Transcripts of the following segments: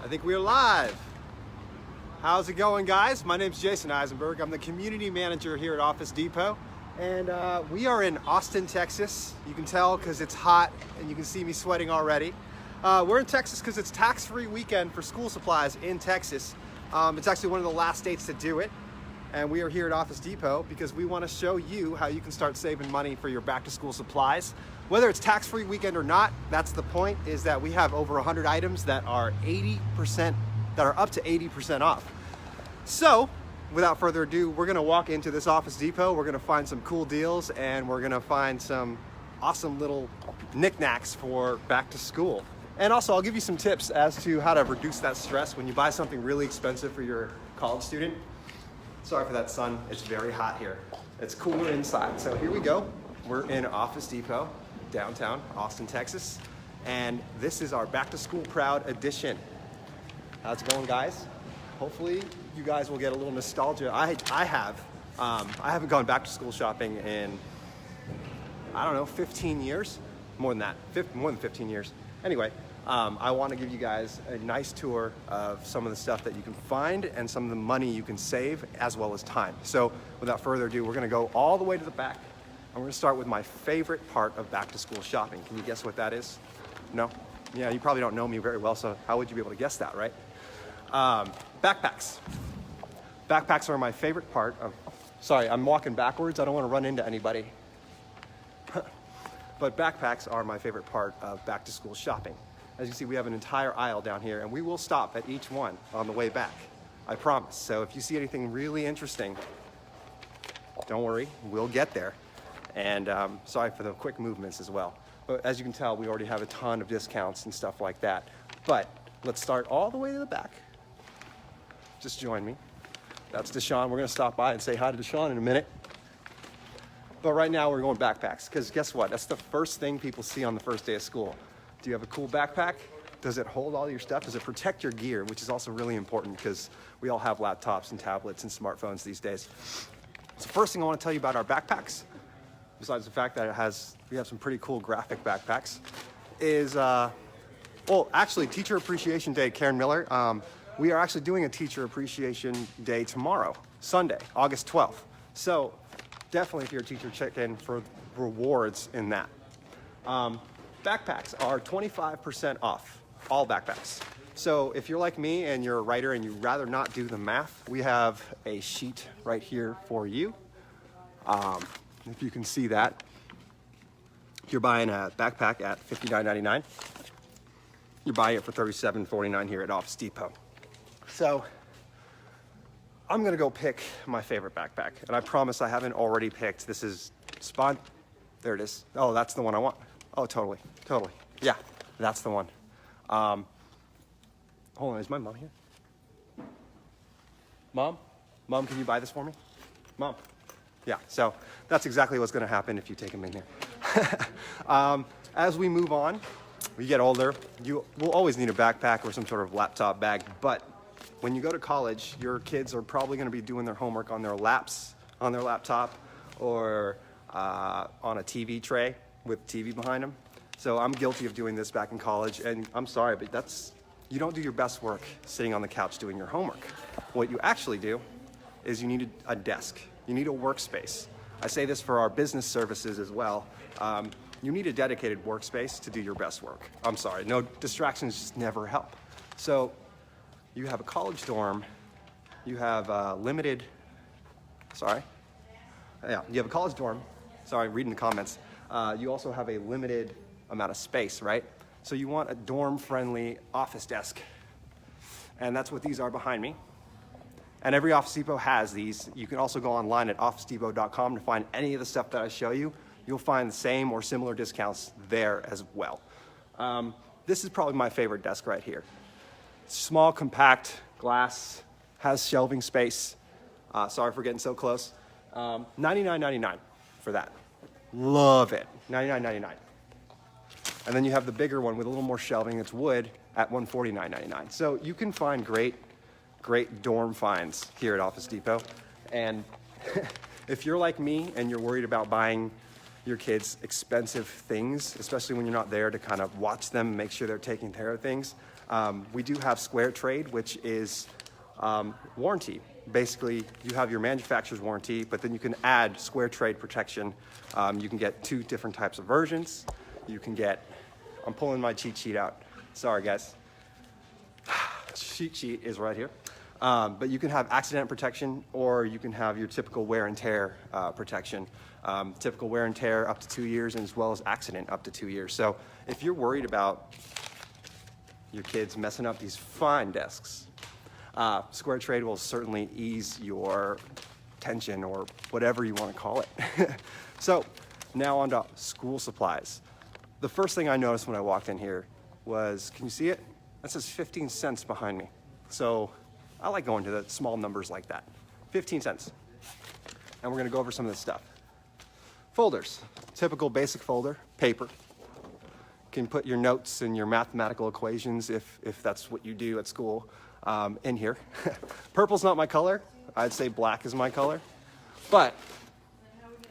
I think we're live. How's it going, guys? My name's Jason Eisenberg. I'm the community manager here at Office Depot. And we are in Austin, Texas. You can tell because it's hot and you can see me sweating already. We're in Texas because it's tax-free weekend for school supplies in Texas. It's actually one of the last states to do it. And we are here at Office Depot because we want to show you how you can start saving money for your back-to-school supplies. Whether it's tax-free weekend or not, that's the point, is that we have over 100 items that are up to 80% off. So, without further ado, we're gonna walk into this Office Depot, we're gonna find some cool deals, and we're gonna find some awesome little knickknacks for back to school. And also, I'll give you some tips as to how to reduce that stress when you buy something really expensive for your college student. Sorry for that, sun. It's very hot here. It's cooler inside. So here we go. We're in Office Depot, downtown Austin, Texas. And this is our Back to School Proud edition. How's it going, guys? Hopefully you guys will get a little nostalgia. I haven't gone back to school shopping in, I don't know, 15 years? More than that, more than 15 years. Anyway, I want to give you guys a nice tour of some of the stuff that you can find and some of the money you can save, as well as time. So without further ado, we're going to go all the way to the back, and we're going to start with my favorite part of back to school shopping. Can you guess what that is? No? Yeah, you probably don't know me very well, so how would you be able to guess that, right? Backpacks. Backpacks are my favorite part of, sorry, I'm walking backwards. I don't want to run into anybody. But backpacks are my favorite part of back to school shopping. As you see, we have an entire aisle down here, and we will stop at each one on the way back. I promise. So if you see anything really interesting, don't worry, we'll get there. And sorry for the quick movements as well. But as you can tell, we already have a ton of discounts and stuff like that. But let's start all the way to the back. Just join me. That's Deshaun. We're gonna stop by and say hi to Deshaun in a minute. But right now we're going backpacks, because guess what? That's the first thing people see on the first day of school. Do you have a cool backpack? Does it hold all your stuff? Does it protect your gear? Which is also really important because we all have laptops and tablets and smartphones these days. So first thing I want to tell you about our backpacks, besides the fact that we have some pretty cool graphic backpacks, is, well, actually, Teacher Appreciation Day, Karen Miller, we are actually doing a Teacher Appreciation Day tomorrow, Sunday, August 12th. So definitely, if you're a teacher, check in for rewards in that. Backpacks are 25% off, all backpacks. So if you're like me and you're a writer and you'd rather not do the math, we have a sheet right here for you. If you can see that, if you're buying a backpack at $59.99, you're buying it for $37.49 here at Office Depot. So I'm gonna go pick my favorite backpack, and I promise I haven't already picked. This is there it is. Oh, that's the one I want. Oh, totally. Yeah, that's the one. Hold on, is my mom here? Mom, can you buy this for me? Mom. Yeah, so that's exactly what's gonna happen if you take them in here. As we move on, we get older, you will always need a backpack or some sort of laptop bag, but when you go to college, your kids are probably gonna be doing their homework on their laps, on their laptop, or on a TV tray with TV behind them. So I'm guilty of doing this back in college, and I'm sorry, but you don't do your best work sitting on the couch doing your homework. What you actually do is you need a desk. You need a workspace. I say this for our business services as well. You need a dedicated workspace to do your best work. I'm sorry, no distractions just never help. So you have a college dorm, you have you have a college dorm, sorry, reading the comments. You also have a limited amount of space, right? So you want a dorm-friendly office desk. And that's what these are behind me. And every Office Depot has these. You can also go online at officedepot.com to find any of the stuff that I show you. You'll find the same or similar discounts there as well. This is probably my favorite desk right here. Small, compact, glass, has shelving space. Sorry for getting so close. $99.99 for that. Love it, $99.99. And then you have the bigger one with a little more shelving, it's wood, at $149.99. So you can find great dorm finds here at Office Depot. And if you're like me and you're worried about buying your kids expensive things, especially when you're not there to kind of watch them, make sure they're taking care of things. We do have Square Trade, which is warranty. Basically, you have your manufacturer's warranty, but then you can add Square Trade protection. You can get 2 different types of versions. You can get, I'm pulling my cheat sheet out. Sorry, guys. Cheat sheet is right here. But you can have accident protection, or you can have your typical wear and tear protection. Typical wear and tear up to 2 years, and as well as accident up to 2 years. So if you're worried about your kids messing up these fine desks, Square Trade will certainly ease your tension, or whatever you want to call it. So now on to school supplies. The first thing I noticed when I walked in here was, can you see it? That says 15 cents behind me. So I like going to the small numbers like that. 15 cents. And we're gonna go over some of this stuff. Folders, typical basic folder, paper. You can put your notes and your mathematical equations, if that's what you do at school, in here. Purple's not my color. I'd say black is my color. But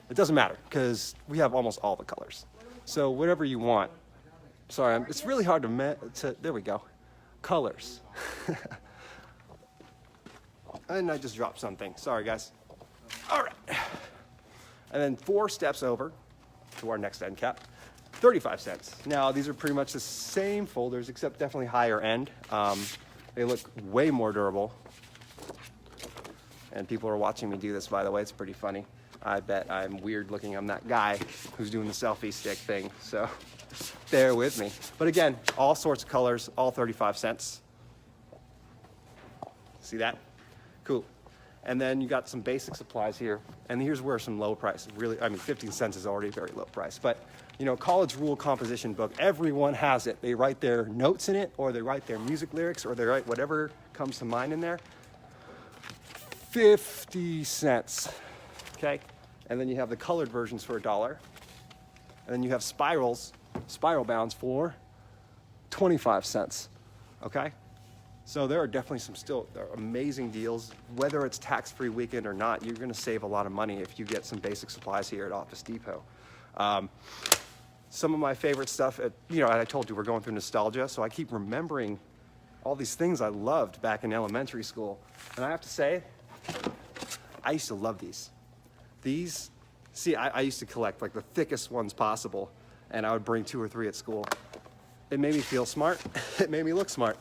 it doesn't matter, because we have almost all the colors. So whatever you want. Sorry, it's really hard to there we go. Colors. And I just dropped something. Sorry, guys. All right. And then 4 steps over to our next end cap, 35 cents. Now, these are pretty much the same folders, except definitely higher end. They look way more durable. And people are watching me do this, by the way. It's pretty funny. I bet I'm weird looking. I'm that guy who's doing the selfie stick thing. So bear with me. But again, all sorts of colors, all 35 cents. See that? Cool. And then you got some basic supplies here. And here's where some low price, really, I mean, 15 cents is already a very low price. But, you know, college rule composition book, everyone has it. They write their notes in it, or they write their music lyrics, or they write whatever comes to mind in there. 50 cents, okay? And then you have the colored versions for $1. And then you have spiral bounds for 25 cents, okay? So there are definitely there are amazing deals. Whether it's tax-free weekend or not, you're gonna save a lot of money if you get some basic supplies here at Office Depot. Some of my favorite stuff, I told you we're going through nostalgia, so I keep remembering all these things I loved back in elementary school. And I have to say, I used to love these. I used to collect like the thickest ones possible, and I would bring 2 or 3 at school. It made me feel smart. It made me look smart.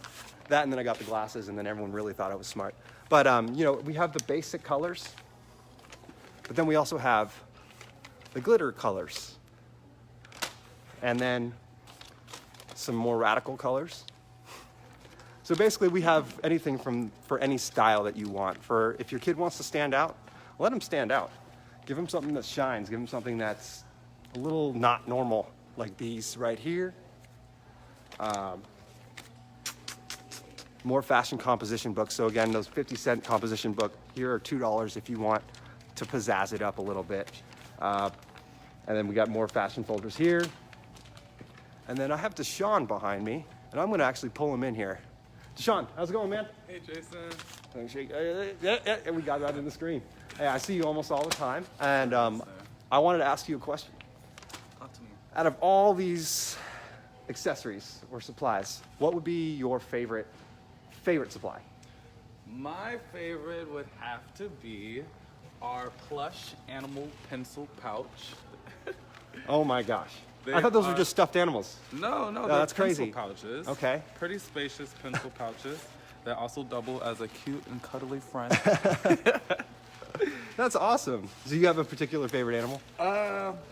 That, and then I got the glasses, and then everyone really thought I was smart. But, we have the basic colors, but then we also have the glitter colors, and then some more radical colors. So basically, we have anything for any style that you want. If your kid wants to stand out, let him stand out. Give him something that shines. Give him something that's a little not normal, like these right here. More fashion composition books. So again, those 50-cent composition book, here are $2 if you want to pizzazz it up a little bit. And then we got more fashion folders here. And then I have Deshaun behind me, and I'm gonna actually pull him in here. Deshaun, how's it going, man? Hey, Jason. Yeah, we got that in the screen. Hey, I see you almost all the time, and I wanted to ask you a question. Talk to me. Out of all these accessories or supplies, what would be your favorite supply? My favorite would have to be our plush animal pencil pouch. Oh my gosh. I thought those were just stuffed animals. No, that's they're crazy. pencil pouches. Okay. Pretty spacious pencil pouches that also double as a cute and cuddly friend. That's awesome. Do you have a particular favorite animal?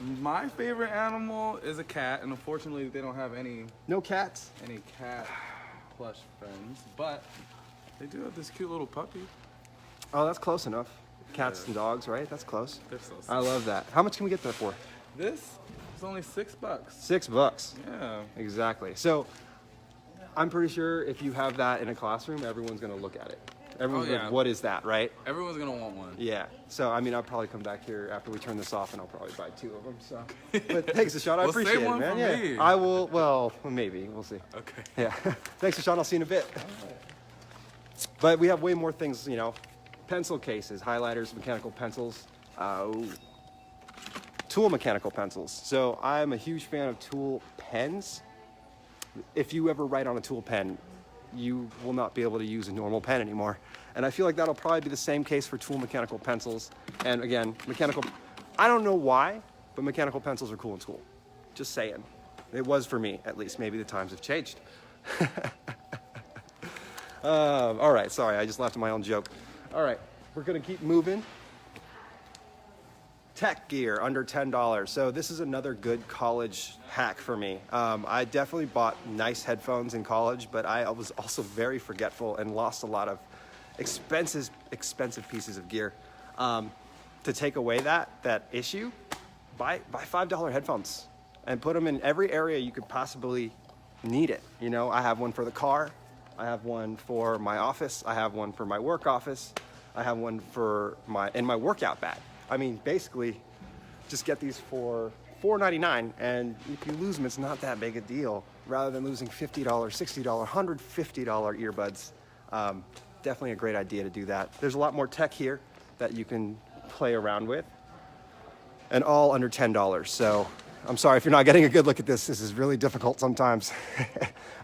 My favorite animal is a cat, and unfortunately they don't have any No cats? cat plush friends, but they do have this cute little puppy. Oh, that's close enough. Cats and dogs, right? That's close. They're so sweet. I love that. How much can we get that for? This is only $6. $6. Yeah. Exactly. So I'm pretty sure if you have that in a classroom, everyone's gonna look at it. Everyone's like, what is that, right? Everyone's gonna want one. Yeah. So I mean, I'll probably come back here after we turn this off, and I'll probably buy 2 of them. So, but thanks, Deshaun. I Well, appreciate save it, one man. for Yeah. me. I will. Well, maybe we'll see. Okay. Yeah. Thanks, Deshaun. I'll see you in a bit. But we have way more things, pencil cases, highlighters, mechanical pencils. tool mechanical pencils. So I'm a huge fan of tool pens. If you ever write on a tool pen, you will not be able to use a normal pen anymore. And I feel like that'll probably be the same case for tool mechanical pencils. And again, I don't know why, but mechanical pencils are cool in school. Just saying. It was for me, at least. Maybe the times have changed. All right, sorry, I just laughed at my own joke. All right, we're gonna keep moving. Tech gear under $10. So this is another good college hack for me. I definitely bought nice headphones in college, but I was also very forgetful and lost a lot of expensive pieces of gear. To take away that issue, buy $5 headphones and put them in every area you could possibly need it. You know, I have one for the car, I have one for my office, I have one for my work office, I have one for in my workout bag. I mean, basically, just get these for $4.99, and if you lose them, it's not that big a deal. Rather than losing $50, $60, $150 earbuds, definitely a great idea to do that. There's a lot more tech here that you can play around with, and all under $10. So I'm sorry if you're not getting a good look at this. This is really difficult sometimes.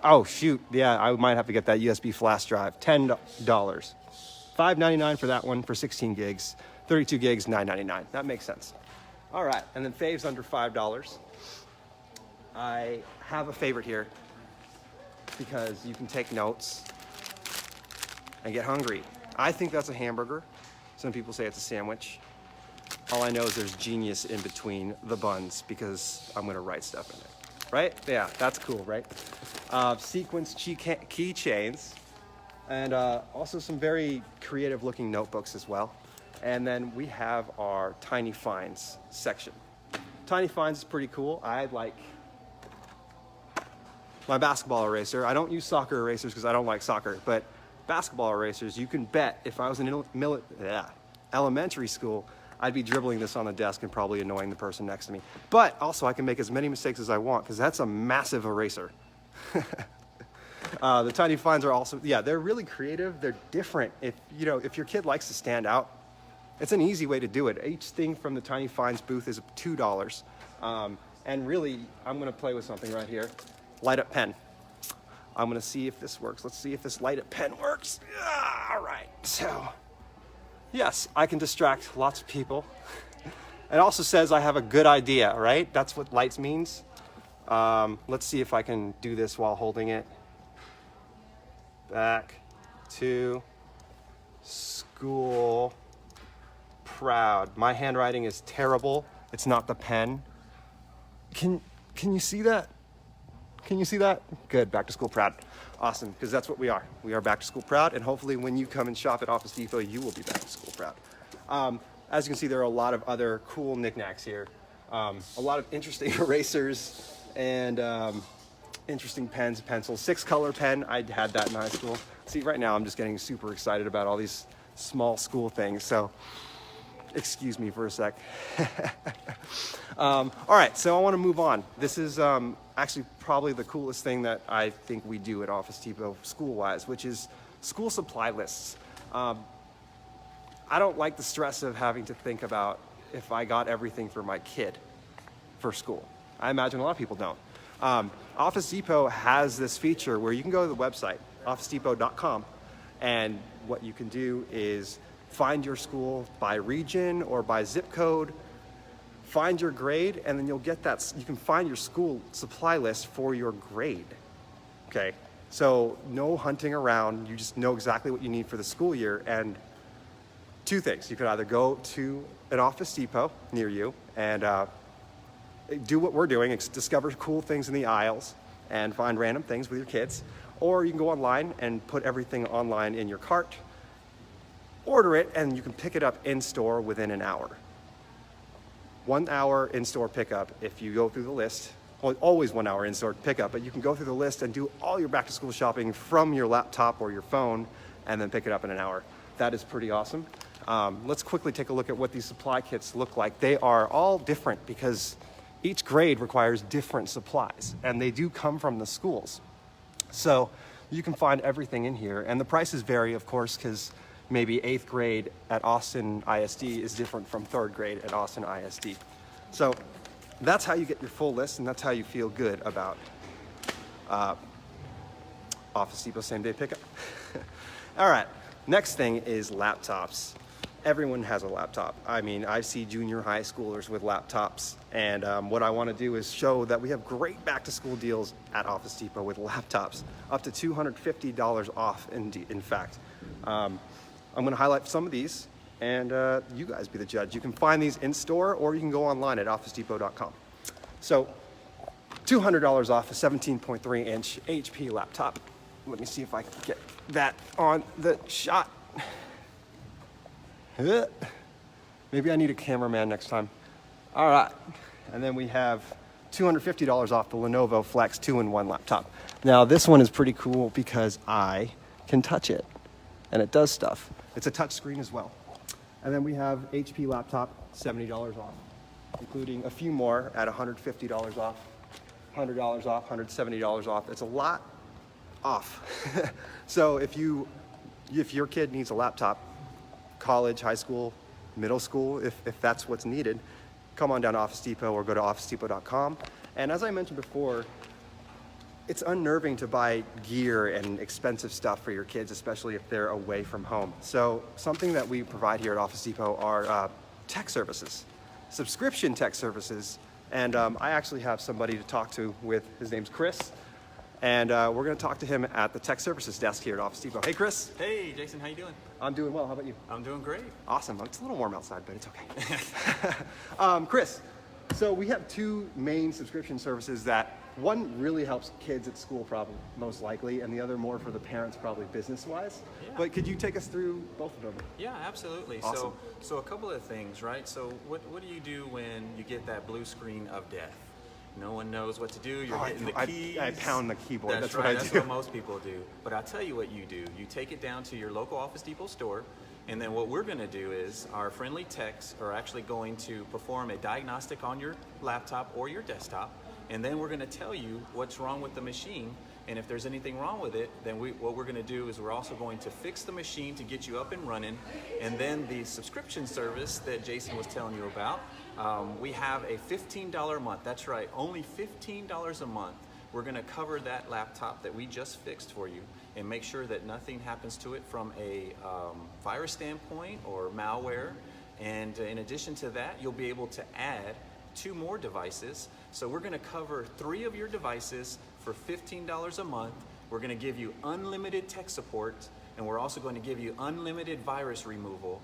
Oh, shoot. Yeah, I might have to get that USB flash drive. $10. $5.99 for that one for 16 gigs. 32 gigs, $9.99. That makes sense. All right, and then faves under $5. I have a favorite here because you can take notes and get hungry. I think that's a hamburger. Some people say it's a sandwich. All I know is there's genius in between the buns because I'm gonna write stuff in it. Right? Yeah, that's cool, right? Sequence keychains, and also some very creative looking notebooks as well. And then we have our Tiny Finds section. Tiny Finds is pretty cool. I like my basketball eraser. I don't use soccer erasers because I don't like soccer, but basketball erasers, you can bet if I was in elementary school, I'd be dribbling this on the desk and probably annoying the person next to me. But also I can make as many mistakes as I want because that's a massive eraser. The Tiny Finds are also, they're really creative. They're different. If your kid likes to stand out, it's an easy way to do it. Each thing from the Tiny Finds booth is $2. And really, I'm gonna play with something right here. Light up pen. I'm gonna see if this works. Let's see if this light up pen works. All right, so, yes, I can distract lots of people. It also says I have a good idea, right? That's what lights means. Let's see if I can do this while holding it. Back to school. Proud. My handwriting is terrible. It's not the pen. Can you see that? Can you see that? Good. Back to school proud. Awesome, because that's what we are. We are back to school proud, and hopefully when you come and shop at Office Depot, you will be back to school proud. As you can see, there are a lot of other cool knickknacks here. A lot of interesting erasers and interesting pens, pencils. 6-color pen. I had that in high school. See, right now I'm just getting super excited about all these small school things. So excuse me for a sec. All right, so I want to move on. This is actually probably the coolest thing that I think we do at Office Depot school-wise, which is school supply lists. I don't like the stress of having to think about if I got everything for my kid for school. I imagine a lot of people don't. Office Depot has this feature where you can go to the website, officedepot.com, and what you can do is find your school by region or by zip code, find your grade, and then you'll get that. You can find your school supply list for your grade. Okay, so no hunting around. You just know exactly what you need for the school year. And two things: you could either go to an Office Depot near you and do what we're doing, discover cool things in the aisles and find random things with your kids, or you can go online and put everything online in your cart, order it, and you can pick it up in store within an hour. 1 hour in-store pickup if you go through the list. Well, always 1 hour in-store pickup, but you can go through the list and do all your back-to-school shopping from your laptop or your phone and then pick it up in an hour. That is pretty awesome. Let's quickly take a look at what these supply kits look like. They are all different because each grade requires different supplies, and they do come from the schools. So you can find everything in here, and the prices vary, of course, because maybe 8th grade at Austin ISD is different from 3rd grade at Austin ISD. So that's how you get your full list, and that's how you feel good about Office Depot same day pickup. All right, next thing is laptops. Everyone has a laptop. I mean, I see junior high schoolers with laptops, and what I want to do is show that we have great back to school deals at Office Depot with laptops, up to $250 off in fact. I'm going to highlight some of these, and you guys be the judge. You can find these in store, or you can go online at officedepot.com. So $200 off a 17.3 inch HP laptop. Let me see if I can get that on the shot. Maybe I need a cameraman next time. All right, and then we have $250 off the Lenovo Flex 2-in-1 laptop. Now this one is pretty cool because I can touch it, and it does stuff. It's a touch screen as well. And then we have HP laptop, $70 off, including a few more at $150 off, $100 off, $170 off. It's a lot off. So if your kid needs a laptop, college, high school, middle school, if that's what's needed, come on down to Office Depot or go to officedepot.com. And as I mentioned before, it's unnerving to buy gear and expensive stuff for your kids, especially if they're away from home. So something that we provide here at Office Depot are tech services, subscription tech services. And I actually have somebody to talk to with, his name's Chris. And we're gonna talk to him at the tech services desk here at Office Depot. Hey, Chris. Hey, Jason, how you doing? I'm doing well, how about you? I'm doing great. Awesome, it's a little warm outside, but it's okay. Chris, so we have two main subscription services that one really helps kids at school probably most likely, and the other more for the parents probably business-wise. Yeah. But could you take us through both of them? Yeah, absolutely. Awesome. So a couple of things, right? So what do you do when you get that blue screen of death? No one knows what to do. You're hitting the keys. I pound the keyboard. That's what right. I That's do. what most people do. But I'll tell you what you do. You take it down to your local Office Depot store, and then what we're going to do is our friendly techs are actually going to perform a diagnostic on your laptop or your desktop, and then we're going to tell you what's wrong with the machine. And if there's anything wrong with it, then what we're going to do is we're also going to fix the machine to get you up and running. And then the subscription service that Jason was telling you about, we have a $15 a month. That's right, only $15 a month. We're going to cover that laptop that we just fixed for you and make sure that nothing happens to it from a virus standpoint or malware. And in addition to that, you'll be able to add 2 more devices. So we're going to cover 3 of your devices for $15 a month. We're going to give you unlimited tech support, and we're also going to give you unlimited virus removal.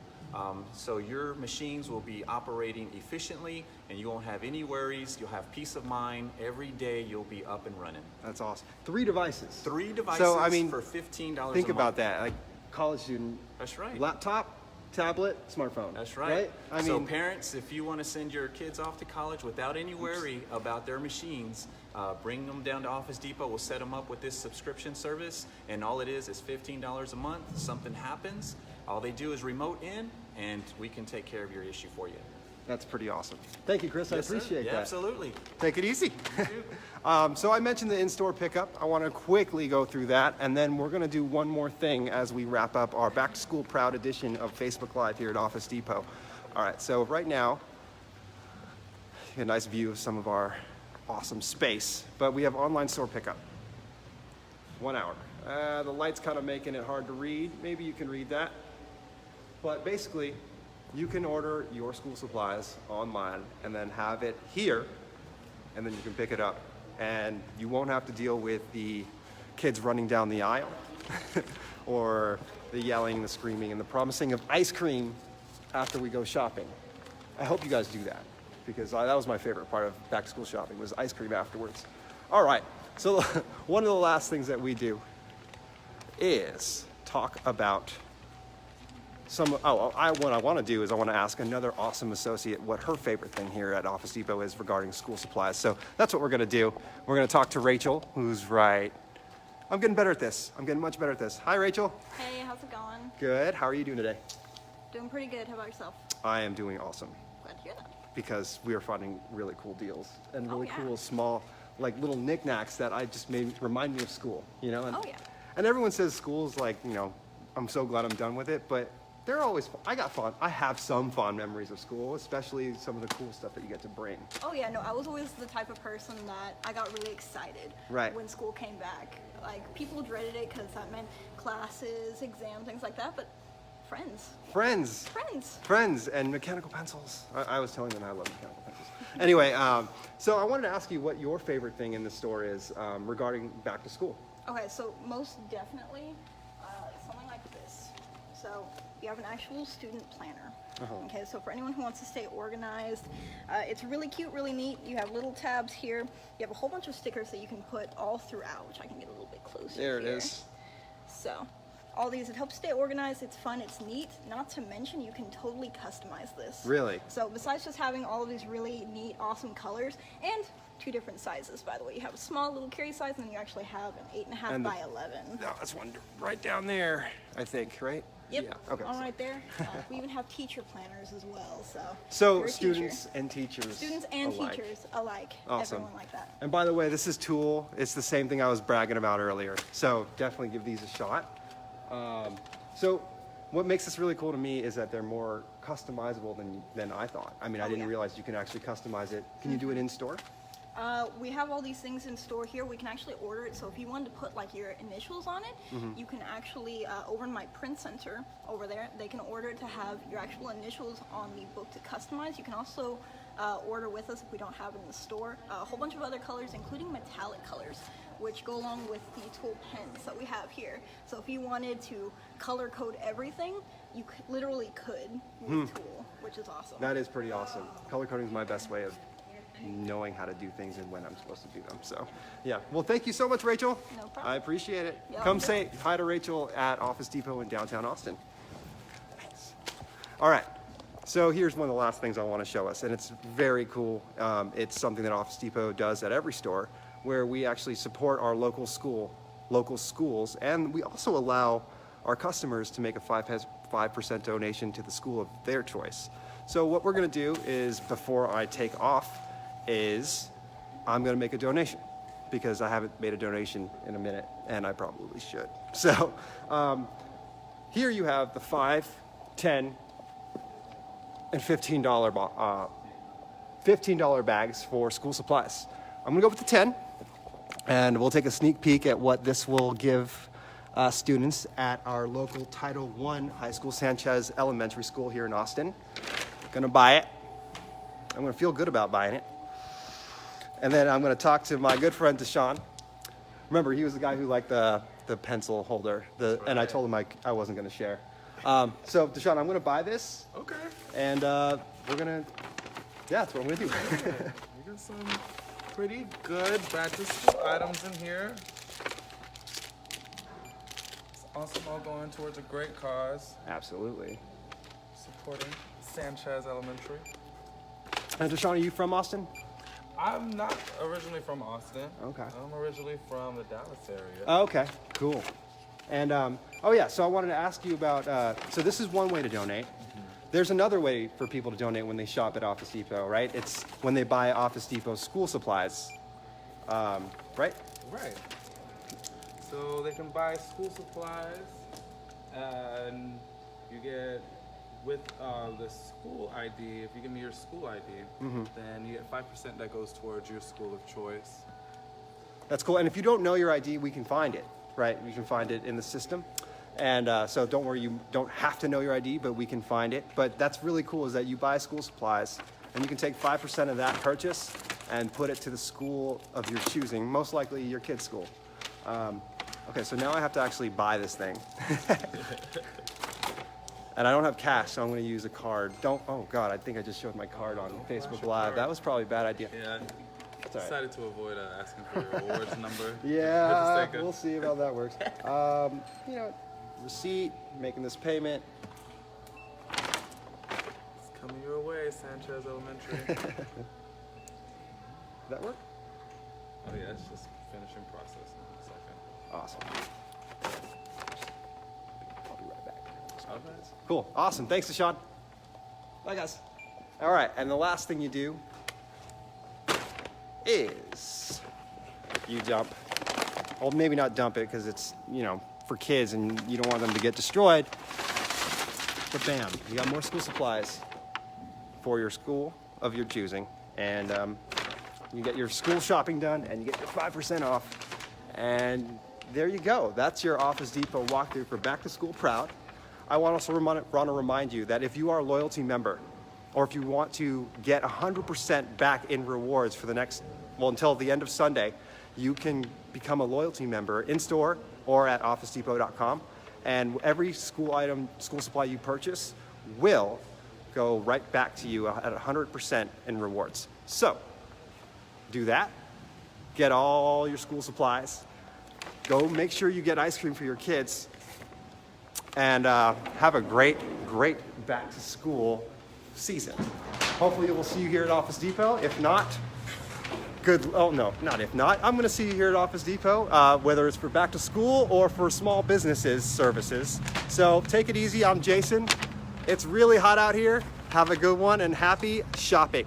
So your machines will be operating efficiently, and you won't have any worries. You'll have peace of mind. Every day you'll be up and running. That's awesome. 3 devices. 3 devices So, I mean, for $15 a month. Think about that, like college student. That's right. Laptop, tablet, smartphone. That's right. I So mean, parents, if you want to send your kids off to college without any worry about their machines, bring them down to Office Depot. We'll set them up with this subscription service, and all it is $15 a month. Something happens, all they do is remote in, and we can take care of your issue for you. that's pretty awesome. Thank you, Chris. Yes, I sir. appreciate Yeah, that. absolutely. Take it easy. So I mentioned the in-store pickup. I want to quickly go through that, and then we're going to do one more thing as we wrap up our Back to School Proud edition of Facebook Live here at Office Depot. All right, so right now, you get a nice view of some of our awesome space, but we have online store pickup. 1 hour. The light's kind of making it hard to read. Maybe you can read that. But basically, you can order your school supplies online and then have it here, and then you can pick it up. And you won't have to deal with the kids running down the aisle or the yelling, the screaming, and the promising of ice cream after we go shopping. I hope you guys do that, because that was my favorite part of back to school shopping, was ice cream afterwards. All right, so one of the last things that we do is talk about what I want to do is I want to ask another awesome associate what her favorite thing here at Office Depot is regarding school supplies. So that's what we're going to do. We're going to talk to Rachel, who's right. I'm getting better at this. I'm getting much better at this. Hi, Rachel. Hey, how's it going? Good. How are you doing today? Doing pretty good. How about yourself? I am doing awesome, Glad to hear that. because we are finding really cool deals and really yeah. cool small, like little knickknacks that I just remind me of school, you know? And, Oh, yeah. And everyone says school's like, I'm so glad I'm done with it, but they're always, I have some fond memories of school, especially some of the cool stuff that you get to bring. Oh yeah, no, I was always the type of person that I got really excited Right. when school came back. Like, people dreaded it because that meant classes, exams, things like that, but friends. Friends and mechanical pencils. I was telling them I love mechanical pencils. Anyway, so I wanted to ask you what your favorite thing in the store is regarding back to school. Okay, so most definitely something like this. So you have an actual student planner. Okay, so for anyone who wants to stay organized, it's really cute, really neat. You have little tabs here. You have a whole bunch of stickers that you can put all throughout, which I can get a little bit closer. There it here. is. So all these, it helps stay organized, it's fun, it's neat. Not to mention, you can totally customize this. Really? So besides just having all of these really neat, awesome colors, and 2 different sizes, by the way. You have a small little carry size, and then you actually have an 8.5 And by 11. No, that's one right down there, I think, right? Yep, Yeah. Okay. all right there. We even have teacher planners as well, so. So you're a students teacher. and teachers. Students and alike. teachers alike. Awesome. Everyone like that. And by the way, this is Tool. It's the same thing I was bragging about earlier. So definitely give these a shot. So what makes this really cool to me is that they're more customizable than I thought. I mean, I Oh, didn't yeah. realize you can actually customize it. Can you do it in store? We have all these things in store here. We can actually order it. So if you wanted to put like your initials on it, you can actually, over in my print center over there, they can order it to have your actual initials on the book to customize. You can also order with us if we don't have it in the store. A whole bunch of other colors, including metallic colors, which go along with the Tool pens that we have here. So if you wanted to color code everything, you literally could with Tool, which is awesome. That is pretty awesome. Color coding is my best way of knowing how to do things and when I'm supposed to do them. So, yeah. Well, thank you so much, Rachel. No problem. I appreciate it. Yeah, Come good. say hi to Rachel at Office Depot in downtown Austin. Thanks. All right. So here's one of the last things I want to show us, and it's very cool. It's something that Office Depot does at every store, where we actually support our local schools, and we also allow our customers to make a 5% donation to the school of their choice. So what we're going to do is, before I take off, I'm going to make a donation, because I haven't made a donation in a minute, and I probably should. So here you have the $5, $10, and $15 bags for school supplies. I'm gonna go with the 10, and we'll take a sneak peek at what this will give students at our local Title I high school, Sanchez Elementary School here in Austin. Gonna buy it. I'm gonna feel good about buying it. And then I'm gonna talk to my good friend Deshaun. Remember, he was the guy who liked the pencil holder, and I told him I wasn't gonna share. So Deshaun, I'm gonna buy this. Okay. And we're gonna, yeah, that's what I'm gonna do. We got some pretty good back to school items in here. It's awesome, all going towards a great cause, Absolutely. supporting Sanchez Elementary. And Deshaun, are you from Austin? I'm not originally from Austin. Okay. I'm originally from the Dallas area. Oh, okay, cool. And oh yeah, so I wanted to ask you about. So this is one way to donate. There's another way for people to donate when they shop at Office Depot, right? It's when they buy Office Depot school supplies, right? Right. So they can buy school supplies, and you get, with the school ID, if you give me your school ID, then you get 5% that goes towards your school of choice. That's cool. And if you don't know your ID, we can find it, right? We can find it in the system. And so don't worry, you don't have to know your ID, but we can find it. But that's really cool, is that you buy school supplies, and you can take 5% of that purchase and put it to the school of your choosing, most likely your kid's school. Okay, so now I have to actually buy this thing. And I don't have cash, so I'm going to use a card. Oh God, I think I just showed my card on Facebook your Live. card. That was probably a bad idea. Yeah, It's all right. decided to avoid asking for your awards number. Yeah, Just take a- we'll see how that works. You know, receipt, making this payment. It's coming your way, Sanchez Elementary. Did that work? Oh yeah, it's just finishing process in a second. Awesome. I'll be right back. Okay. Cool. Awesome. Thanks, Deshaun. Bye, guys. All right, and the last thing you do is you dump. Well, maybe not dump it, because it's, you know, for kids and you don't want them to get destroyed. But bam, you got more school supplies for your school of your choosing. And you get your school shopping done and you get your 5% off. And there you go. That's your Office Depot walkthrough for Back to School Proud. I want to remind you that if you are a loyalty member, or if you want to get 100% back in rewards for the next, well, until the end of Sunday, you can become a loyalty member in store or at OfficeDepot.com. And every school item, school supply you purchase will go right back to you at 100% in rewards. So do that, get all your school supplies, go make sure you get ice cream for your kids, and have a great back to school season. Hopefully we'll see you here at Office Depot. If not, if not, I'm gonna see you here at Office Depot, whether it's for back to school or for small businesses services. So take it easy, I'm Jason. It's really hot out here. Have a good one and happy shopping.